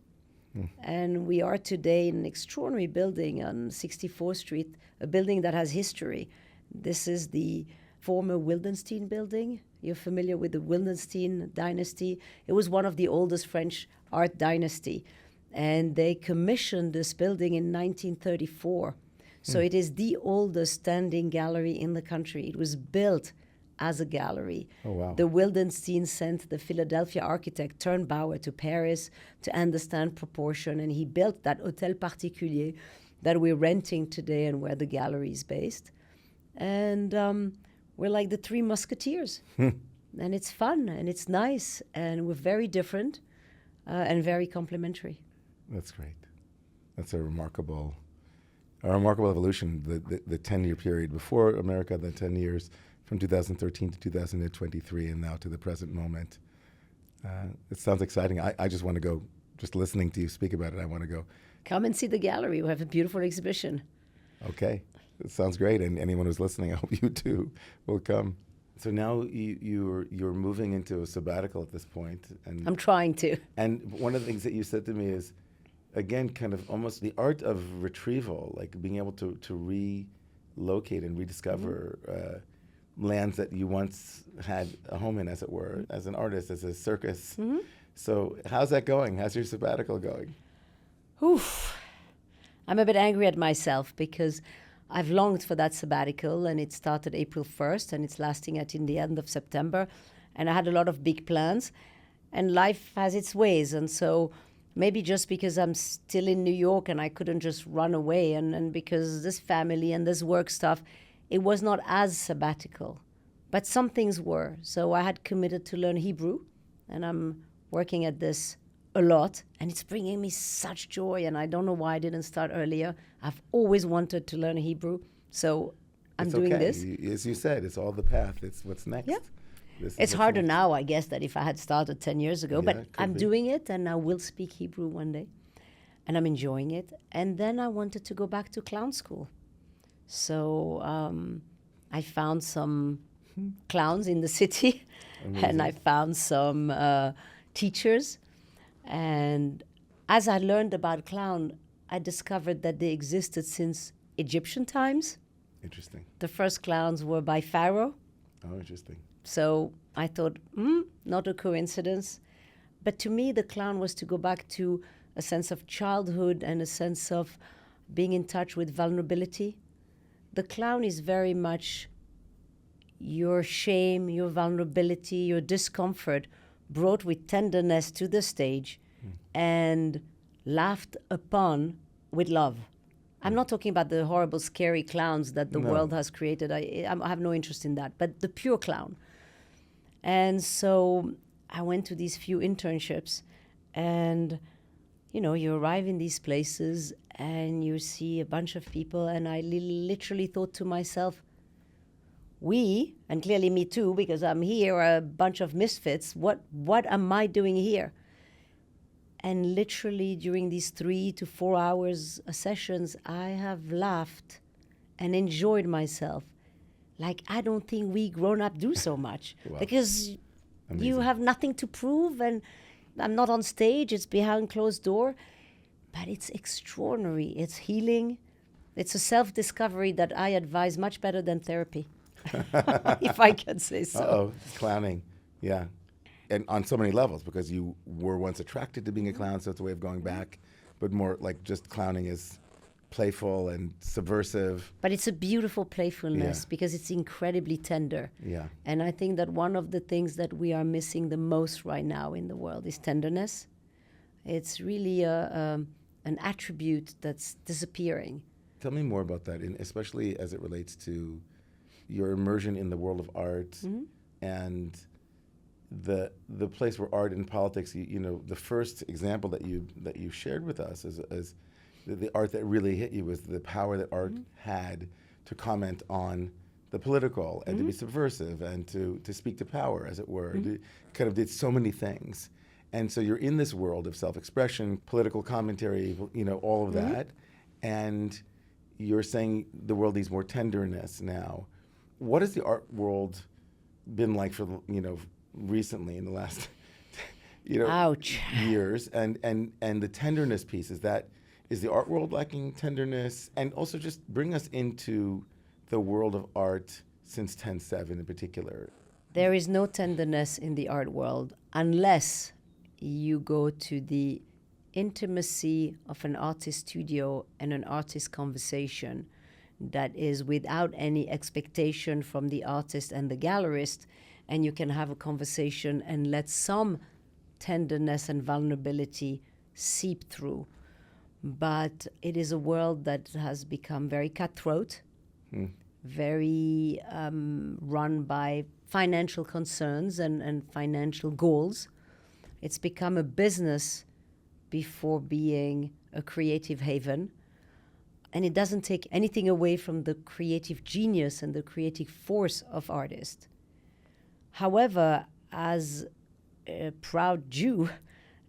Speaker 2: And we are today in an extraordinary building on 64th Street, a building that has history. This is the former Wildenstein building. You're familiar with the Wildenstein dynasty. It was one of the oldest French art dynasty. And they commissioned this building in 1934. So it is the oldest standing gallery in the country. It was built as a gallery.
Speaker 1: Oh, wow.
Speaker 2: The Wildenstein sent the Philadelphia architect Turnbauer to Paris to understand proportion, and he built that Hôtel Particulier that we're renting today and where the gallery is based. And we're like the Three Musketeers. And it's fun, and it's nice, and we're very different and very complementary.
Speaker 1: That's great. That's a remarkable evolution, the 10-year period before America, the 10 years from 2013 to 2023, and now to the present moment. It sounds exciting. I just want to go, just listening to you speak about it, I want to go.
Speaker 2: Come and see the gallery. We have a beautiful exhibition.
Speaker 1: Okay. It sounds great. And anyone who's listening, I hope you too will come. So now you're moving into a sabbatical at this point. And
Speaker 2: I'm trying to.
Speaker 1: And one of the things that you said to me is, again, kind of almost the art of retrieval, like being able to relocate and rediscover lands that you once had a home in, as it were, as an artist, as a circus. So how's that going? How's your sabbatical going?
Speaker 2: Oof. I'm a bit angry at myself because I've longed for that sabbatical, and it started April 1st and it's lasting in the end of September. And I had a lot of big plans, and life has its ways. And so maybe just because I'm still in New York and I couldn't just run away, and because this family and this work stuff, it was not as sabbatical. But some things were. So I had committed to learn Hebrew, and I'm working at this a lot, and it's bringing me such joy, and I don't know why I didn't start earlier. I've always wanted to learn Hebrew, so I'm doing this.
Speaker 1: As you said, it's all the path. It's what's next.
Speaker 2: Yeah. It's harder now, I guess, than if I had started 10 years ago, but I'm doing it, and I will speak Hebrew one day, and I'm enjoying it. And then I wanted to go back to clown school. So I found some clowns in the city, and I found some teachers. And as I learned about clown, I discovered that they existed since Egyptian times.
Speaker 1: Interesting.
Speaker 2: The first clowns were by Pharaoh.
Speaker 1: Oh, interesting.
Speaker 2: So I thought, not a coincidence. But to me, the clown was to go back to a sense of childhood and a sense of being in touch with vulnerability. The clown is very much your shame, your vulnerability, your discomfort brought with tenderness to the stage and laughed upon with love. I'm not talking about the horrible, scary clowns that the world has created. I have no interest in that, but the pure clown. And so I went to these few internships, and you arrive in these places and you see a bunch of people, and I literally thought to myself, we, and clearly me too, because I'm here, are a bunch of misfits. What am I doing here? And literally during these 3 to 4 hours sessions, I have laughed and enjoyed myself. Like, I don't think we grown up do so much.
Speaker 1: Wow.
Speaker 2: Because
Speaker 1: Amazing.
Speaker 2: You have nothing to prove, and I'm not on stage, it's behind closed door. But it's extraordinary. It's healing. It's a self-discovery that I advise much better than therapy, if I can say so.
Speaker 1: Uh-oh, clowning. Yeah. And on so many levels, because you were once attracted to being a clown, so it's a way of going back. But more like just clowning is playful and subversive.
Speaker 2: But it's a beautiful playfulness,
Speaker 1: Yeah.
Speaker 2: because it's incredibly tender.
Speaker 1: Yeah.
Speaker 2: And I think that one of the things that we are missing the most right now in the world is tenderness. It's really an attribute that's disappearing.
Speaker 1: Tell me more about that, and especially as it relates to your immersion in the world of art and the place where art and politics. The first example that you shared with us is the art that really hit you was the power that art had to comment on the political and to be subversive and to speak to power, as it were. It kind of did so many things. And so you're in this world of self-expression, political commentary, all of that. And you're saying the world needs more tenderness now. What has the art world been like for, recently in the last,
Speaker 2: Ouch.
Speaker 1: years? And the tenderness piece, is the art world lacking tenderness? And also just bring us into the world of art since 10/7 in particular.
Speaker 2: There is no tenderness in the art world unless you go to the intimacy of an artist studio and an artist conversation that is without any expectation from the artist and the gallerist, and you can have a conversation and let some tenderness and vulnerability seep through. But it is a world that has become very cutthroat, very run by financial concerns and financial goals. It's become a business before being a creative haven. And it doesn't take anything away from the creative genius and the creative force of artists. However, as a proud Jew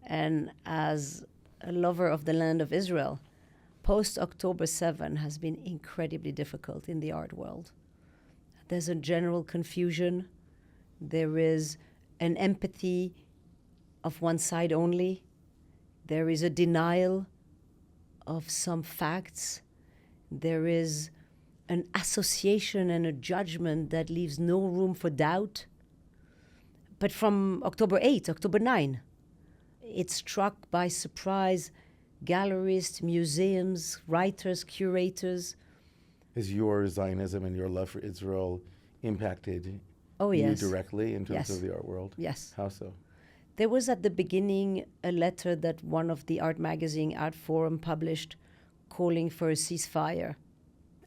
Speaker 2: and as a lover of the land of Israel, post-October 7 has been incredibly difficult in the art world. There's a general confusion. There is an empathy of one side only. There is a denial of some facts. There is an association and a judgment that leaves no room for doubt. But from October 8, October 9, it struck by surprise gallerists, museums, writers, curators.
Speaker 1: Has your Zionism and your love for Israel impacted you directly in terms of the art world?
Speaker 2: Yes.
Speaker 1: How so?
Speaker 2: There was at the beginning a letter that one of the art magazine, Art Forum, published calling for a ceasefire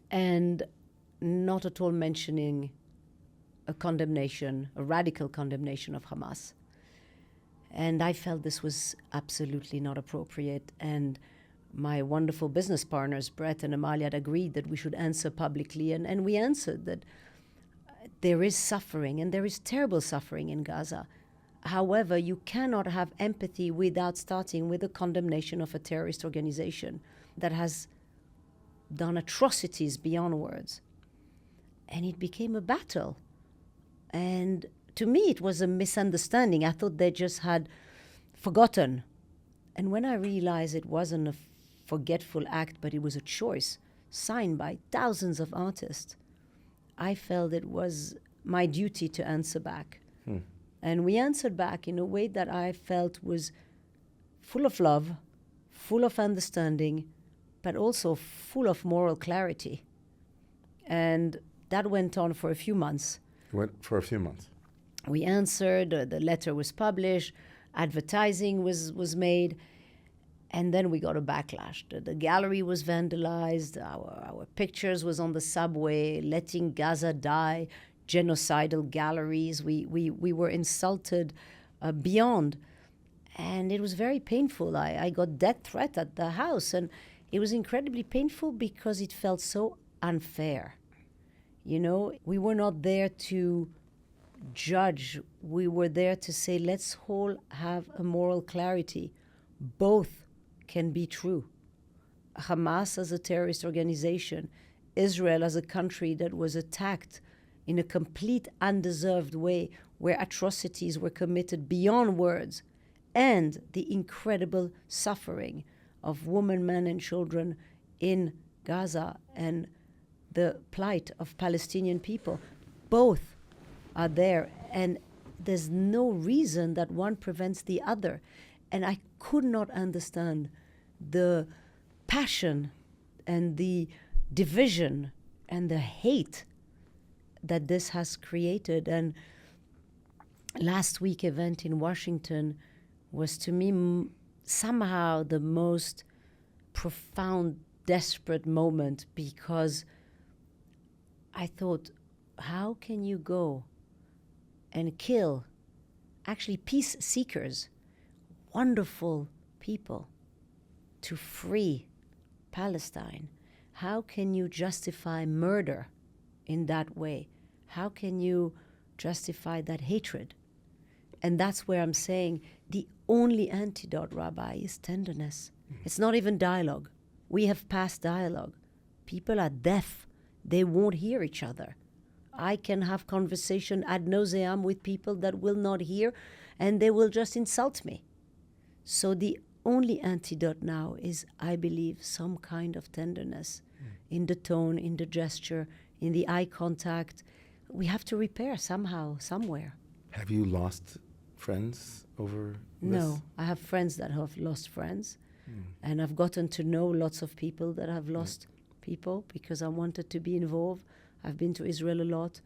Speaker 2: and not at all mentioning a condemnation, a radical condemnation of Hamas. And I felt this was absolutely not appropriate. And my wonderful business partners, Brett and Amalia, had agreed that we should answer publicly. And we answered that there is suffering, and there is terrible suffering in Gaza. However, you cannot have empathy without starting with a condemnation of a terrorist organization that has done atrocities beyond words. And it became a battle. And to me, it was a misunderstanding. I thought they just had forgotten. And when I realized it wasn't a forgetful act, but it was a choice signed by thousands of artists, I felt it was my duty to answer back. And we answered back in a way that I felt was full of love, full of understanding, but also full of moral clarity. And that went on for a few months. We answered, the letter was published, advertising was made, and then we got a backlash. The gallery was vandalized, our pictures was on the subway, letting Gaza die, genocidal galleries. We were insulted beyond. And it was very painful. I got death threat at the house, and it was incredibly painful because it felt so unfair. You know, we were not there to judge. We were there to say, let's all have a moral clarity. Both can be true. Hamas as a terrorist organization, Israel as a country that was attacked in a complete undeserved way, where atrocities were committed beyond words, and the incredible suffering of women, men, and children in Gaza, and the plight of Palestinian people. Both are there, and there's no reason that one prevents the other. And I could not understand the passion and the division and the hate that this has created. And last week event in Washington was, to me, somehow the most profound, desperate moment, because I thought, how can you go and kill actually peace seekers, wonderful people, to free Palestine? How can you justify murder in that way? How can you justify that hatred? And that's where I'm saying the only antidote, Rabbi, is tenderness. It's not even dialogue. We have passed dialogue. People are deaf. They won't hear each other. I can have conversation ad nauseam with people that will not hear, and they will just insult me. So the only antidote now is, I believe, some kind of tenderness in the tone, in the gesture, in the eye contact. We have to repair somehow, somewhere.
Speaker 1: Have you lost friends over this?
Speaker 2: No, I have friends that have lost friends, and I've gotten to know lots of people that have lost people because I wanted to be involved. I've been to Israel a lot,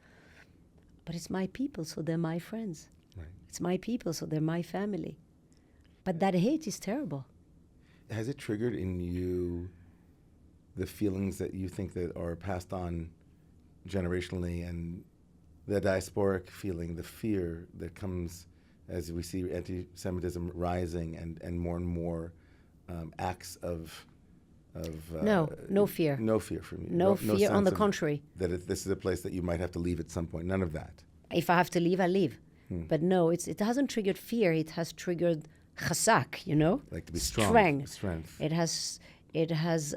Speaker 2: but it's my people, so they're my friends.
Speaker 1: Right.
Speaker 2: It's my people, so they're my family. But that hate is terrible.
Speaker 1: Has it triggered in you the feelings that you think that are passed on generationally, and the diasporic feeling, the fear that comes as we see anti-Semitism rising and more acts of
Speaker 2: no fear.
Speaker 1: No fear from you.
Speaker 2: No fear, on the
Speaker 1: sense
Speaker 2: contrary.
Speaker 1: That this is a place that you might have to leave at some point. None of that.
Speaker 2: If I have to leave, I leave. But no, it hasn't triggered fear. It has triggered chasak, you know?
Speaker 1: Like to be strong. Strength.
Speaker 2: It has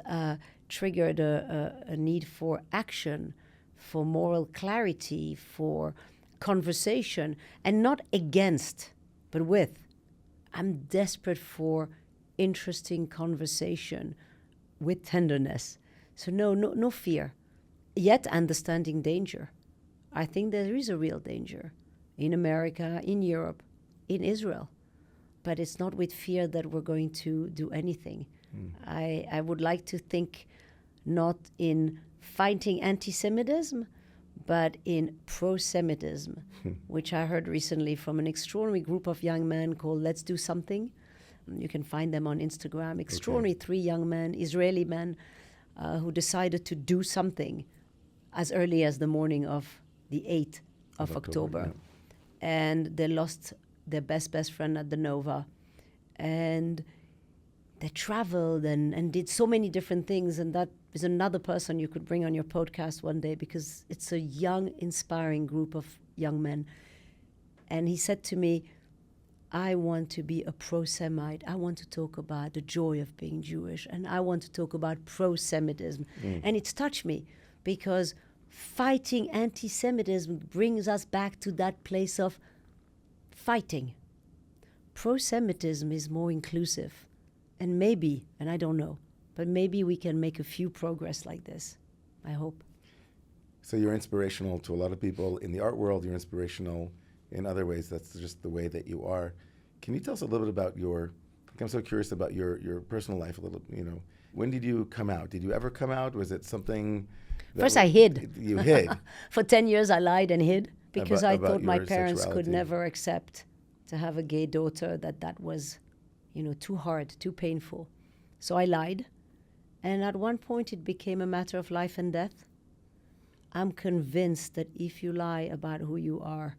Speaker 2: triggered a need for action, for moral clarity, for conversation, and not against, but with. I'm desperate for interesting conversation with tenderness. So no fear, yet understanding danger. I think there is a real danger in America, in Europe, in Israel. But it's not with fear that we're going to do anything. I would like to think not in fighting anti-Semitism, but in pro-Semitism, which I heard recently from an extraordinary group of young men called Let's Do Something. You can find them on Instagram. Extraordinary, 3 young men, Israeli men, who decided to do something as early as the morning of the 8th of October.
Speaker 1: Yeah.
Speaker 2: And they lost their best friend at the Nova. And they traveled and did so many different things. And that is another person you could bring on your podcast one day, because it's a young, inspiring group of young men. And he said to me, I want to be a pro-Semite. I want to talk about the joy of being Jewish. And I want to talk about pro-Semitism. And it's touched me, because fighting anti-Semitism brings us back to that place of fighting. Pro-Semitism is more inclusive. And maybe, and I don't know, but maybe we can make a few progress like this. I hope.
Speaker 1: So you're inspirational to a lot of people in the art world. You're inspirational in other ways. That's just the way that you are. Can you tell us a little bit about I'm so curious about your personal life a little, When did you come out? Did you ever come out? Was it something
Speaker 2: First I hid.
Speaker 1: You hid.
Speaker 2: For 10 years I lied and hid, because I thought my
Speaker 1: your
Speaker 2: parents could
Speaker 1: sexuality.
Speaker 2: never accept to have a gay daughter, that was, too hard, too painful. So I lied. And at one point it became a matter of life and death. I'm convinced that if you lie about who you are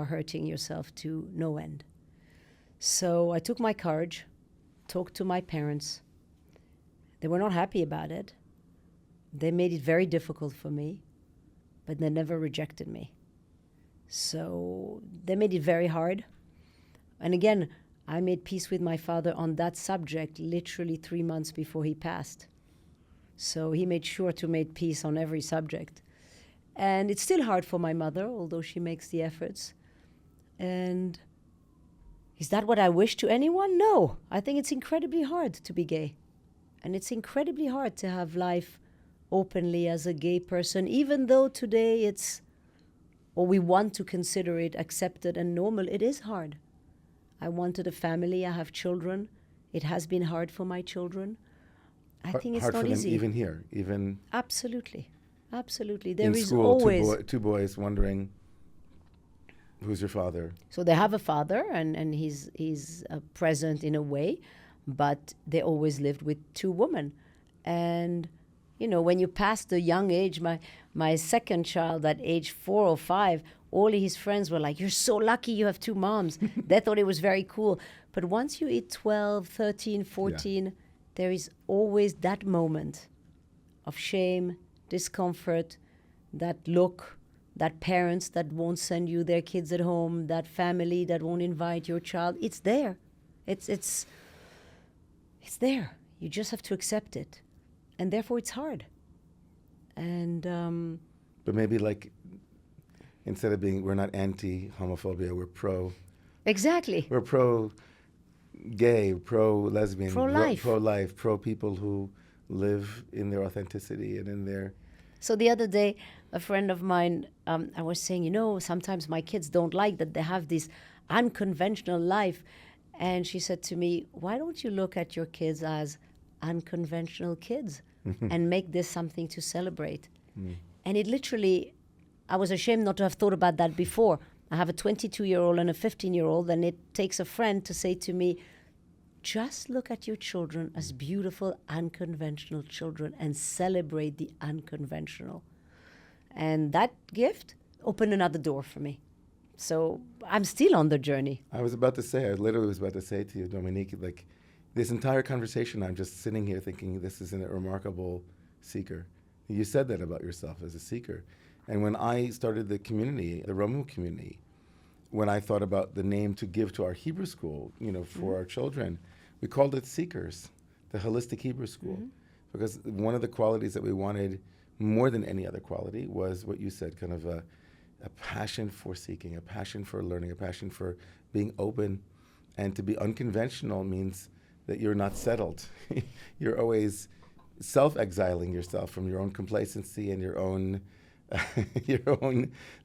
Speaker 2: hurting yourself to no end. So I took my courage, talked to my parents. They were not happy about it. They made it very difficult for me, but they never rejected me. So they made it very hard. And again, I made peace with my father on that subject literally 3 months before he passed. So he made sure to make peace on every subject. And it's still hard for my mother, although she makes the efforts. And is that what I wish to anyone? No. I think it's incredibly hard to be gay. And it's incredibly hard to have life openly as a gay person, even though today it's, or we want to consider it accepted and normal. It is hard. I wanted a family. I have children. It has been hard for my children. I think it's
Speaker 1: hard
Speaker 2: not
Speaker 1: for
Speaker 2: easy.
Speaker 1: them even here, even
Speaker 2: absolutely. There
Speaker 1: in
Speaker 2: is
Speaker 1: school,
Speaker 2: always
Speaker 1: two boys wondering, who's your father?
Speaker 2: So they have a father, and he's present in a way, but they always lived with two women. And you know, when you pass the young age, my second child at age 4 or 5, all his friends were like, you're so lucky you have two moms. They thought it was very cool. But once you hit 12, 13, 14, there is always that moment of shame, discomfort, that look, that parents that won't send you their kids at home, that family that won't invite your child. It's there. It's there. You just have to accept it. And therefore it's hard. And
Speaker 1: but maybe like, instead of being, we're not anti-homophobia, we're pro.
Speaker 2: Exactly.
Speaker 1: We're pro-gay, pro-lesbian,
Speaker 2: Pro-life.
Speaker 1: Pro-life, pro-people who live in their authenticity and in their...
Speaker 2: So the other day, a friend of mine, I was saying, you know, sometimes my kids don't like that they have this unconventional life. And she said to me, why don't you look at your kids as unconventional kids and make this something to celebrate? And it literally, I was ashamed not to have thought about that before. I have a 22-year-old and a 15-year-old, and it takes a friend to say to me, just look at your children as beautiful, unconventional children and celebrate the unconventional. And that gift opened another door for me. So I'm still on the journey.
Speaker 1: I literally was about to say to you, Dominique, like, this entire conversation, I'm just sitting here thinking this is a remarkable seeker. You said that about yourself as a seeker. And when I started the community, the Romu community, when I thought about the name to give to our Hebrew school, you know, for our children, we called it Seekers, the holistic Hebrew school. Because one of the qualities that we wanted more than any other quality was what you said, kind of a passion for seeking, a passion for learning, a passion for being open. And to be unconventional means that you're not settled. You're always self-exiling yourself from your own complacency and your own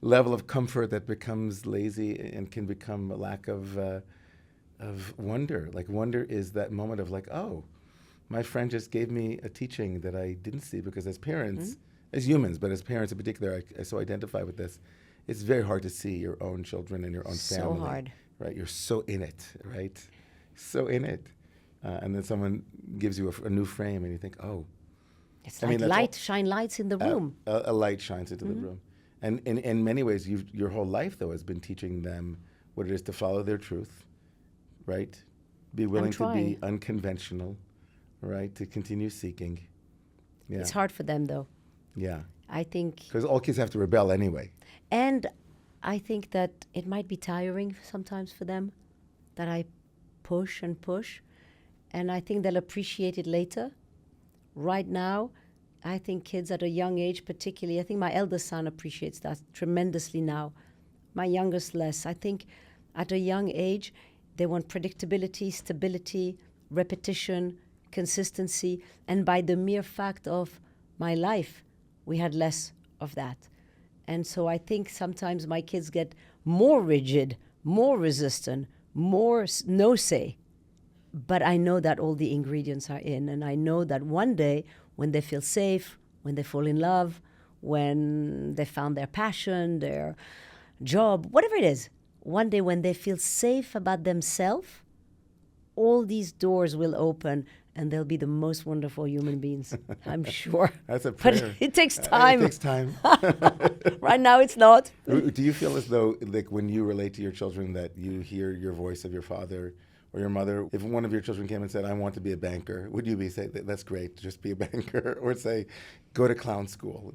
Speaker 1: level of comfort that becomes lazy and can become a lack of wonder. Like, wonder is that moment of like, oh, my friend just gave me a teaching that I didn't see, because as parents, as humans, but as parents in particular, I so identify with this. It's very hard to see your own children and your own family.
Speaker 2: So hard.
Speaker 1: Right? You're so in it, right? So in it. And then someone gives you a new frame and you think, oh.
Speaker 2: It's like shine lights in the room.
Speaker 1: A light shines into the room. And in many ways, your whole life, though, has been teaching them what it is to follow their truth, right? Be willing to be unconventional, right? To continue seeking. Yeah.
Speaker 2: It's hard for them, though.
Speaker 1: Yeah.
Speaker 2: I think...
Speaker 1: Because all kids have to rebel anyway.
Speaker 2: And I think that it might be tiring sometimes for them, that I push and push. And I think they'll appreciate it later. Right now, I think kids at a young age particularly, I think my eldest son appreciates that tremendously now. My youngest less. I think at a young age, they want predictability, stability, repetition, consistency. And by the mere fact of my life, we had less of that. And so I think sometimes my kids get more rigid, more resistant, more no say. But I know that all the ingredients are in, and I know that one day when they feel safe, when they fall in love, when they found their passion, their job, whatever it is, one day when they feel safe about themselves, all these doors will open and they'll be the most wonderful human beings. I'm sure.
Speaker 1: That's a prayer.
Speaker 2: But it takes time.
Speaker 1: It takes time.
Speaker 2: Right now it's not.
Speaker 1: Do you feel as though, like, when you relate to your children, that you hear your voice of your father or your mother? If one of your children came and said, I want to be a banker, would you say, that's great, just be a banker? Or say, go to clown school,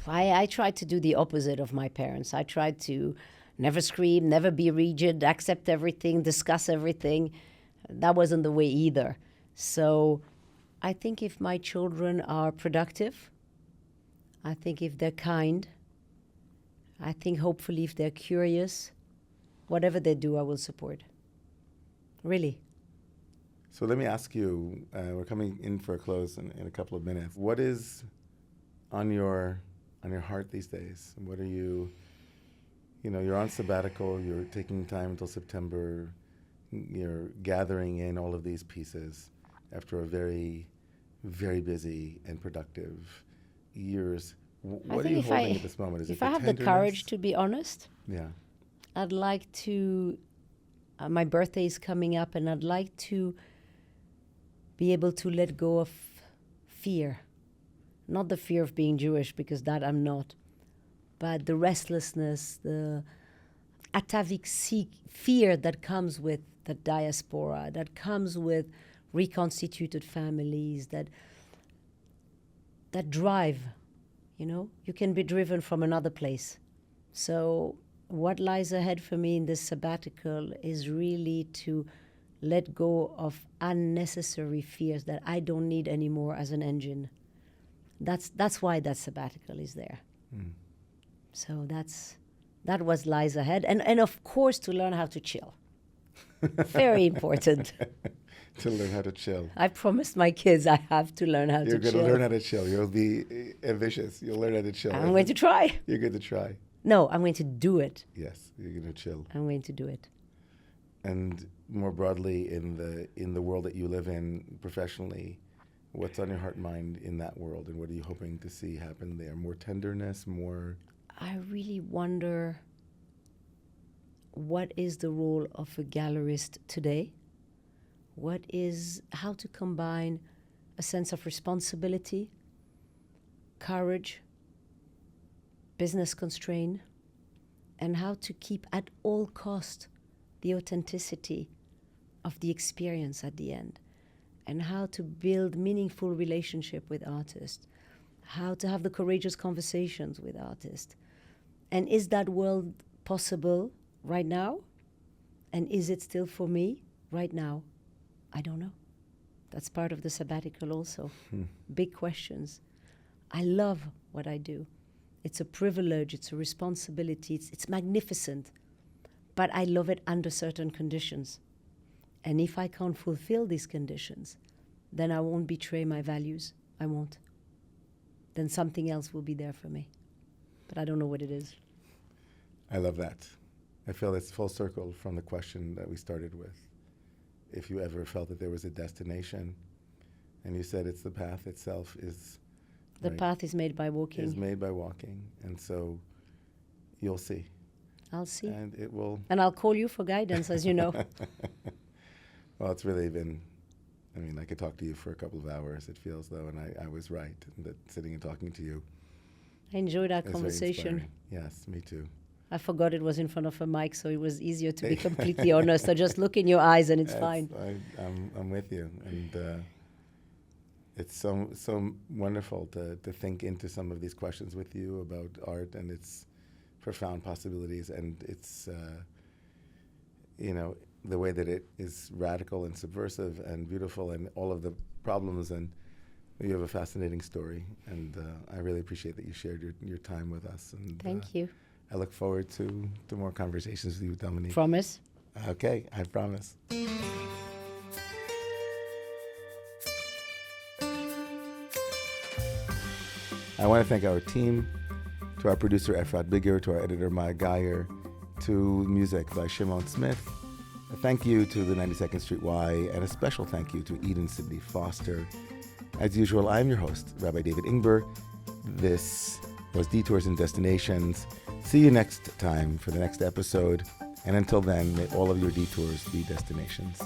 Speaker 2: I tried to do the opposite of my parents. I tried to never scream, never be rigid, accept everything, discuss everything. That wasn't the way either. So I think if my children are productive, I think if they're kind, I think hopefully if they're curious, whatever they do, I will support. Really.
Speaker 1: So let me ask you, we're coming in for a close in a couple of minutes. What is on your heart these days? What are you're on sabbatical, you're taking time until September, you're gathering in all of these pieces after a very, very busy and productive years. What are you holding at this moment? Is
Speaker 2: if
Speaker 1: it
Speaker 2: I have the courage to be honest,
Speaker 1: yeah,
Speaker 2: I'd like to, my birthday is coming up, and I'd like to be able to let go of fear. Not the fear of being Jewish, because that I'm not, but the restlessness, the atavic fear that comes with the diaspora, that comes with reconstituted families, that drive, you can be driven from another place. So what lies ahead for me in this sabbatical is really to let go of unnecessary fears that I don't need anymore as an engine. That's why that sabbatical is there. So that was lies ahead. And of course, to learn how to chill. Very important.
Speaker 1: To learn how to chill.
Speaker 2: I promised my kids I have to learn how to chill.
Speaker 1: You're going to learn how to chill. You'll be ambitious. You'll learn how to chill.
Speaker 2: I'm going to try.
Speaker 1: You're going to try.
Speaker 2: No, I'm going to do it.
Speaker 1: Yes, you're going to chill.
Speaker 2: I'm going to do it.
Speaker 1: And more broadly, in the world that you live in professionally, what's on your heart and mind in that world, and what are you hoping to see happen there? More tenderness, more...
Speaker 2: I really wonder what is the role of a gallerist today? How to combine a sense of responsibility, courage, business constraint, and how to keep at all cost the authenticity of the experience at the end, and how to build meaningful relationship with artists, how to have the courageous conversations with artists. And is that world possible right now? And is it still for me right now? I don't know. That's part of the sabbatical also. Big questions. I love what I do. It's a privilege, it's a responsibility, it's magnificent. But I love it under certain conditions. And if I can't fulfill these conditions, then I won't betray my values. I won't. Then something else will be there for me. But I don't know what it is.
Speaker 1: I love that. I feel it's full circle from the question that we started with. If you ever felt that there was a destination, and you said it's the path itself is...
Speaker 2: The path is made by walking.
Speaker 1: Is made by walking. And so you'll see.
Speaker 2: I'll see.
Speaker 1: And it will...
Speaker 2: And I'll call you for guidance, as you know.
Speaker 1: Well, it's really been... I could talk to you for a couple of hours, it feels, though, and I was right, that sitting and talking to you.
Speaker 2: I enjoyed our conversation.
Speaker 1: Yes, me too.
Speaker 2: I forgot it was in front of a mic, so it was easier to be completely honest. I just look in your eyes and it's fine.
Speaker 1: I'm with you. And it's so wonderful to think into some of these questions with you about art and its profound possibilities, and its, the way that it is radical and subversive and beautiful, and all of the problems. And you have a fascinating story, and I really appreciate that you shared your time with us. And
Speaker 2: thank you.
Speaker 1: I look forward to more conversations with you, Dominique.
Speaker 2: Promise?
Speaker 1: Okay, I promise. I want to thank our team, to our producer Efrat Bigger, to our editor Maya Geyer, to music by Shimon Smith. A thank you to the 92nd Street Y, and a special thank you to Eden Sidney Foster. As usual, I'm your host, Rabbi David Ingber. This was Detours and Destinations. See you next time for the next episode. And until then, may all of your detours be destinations.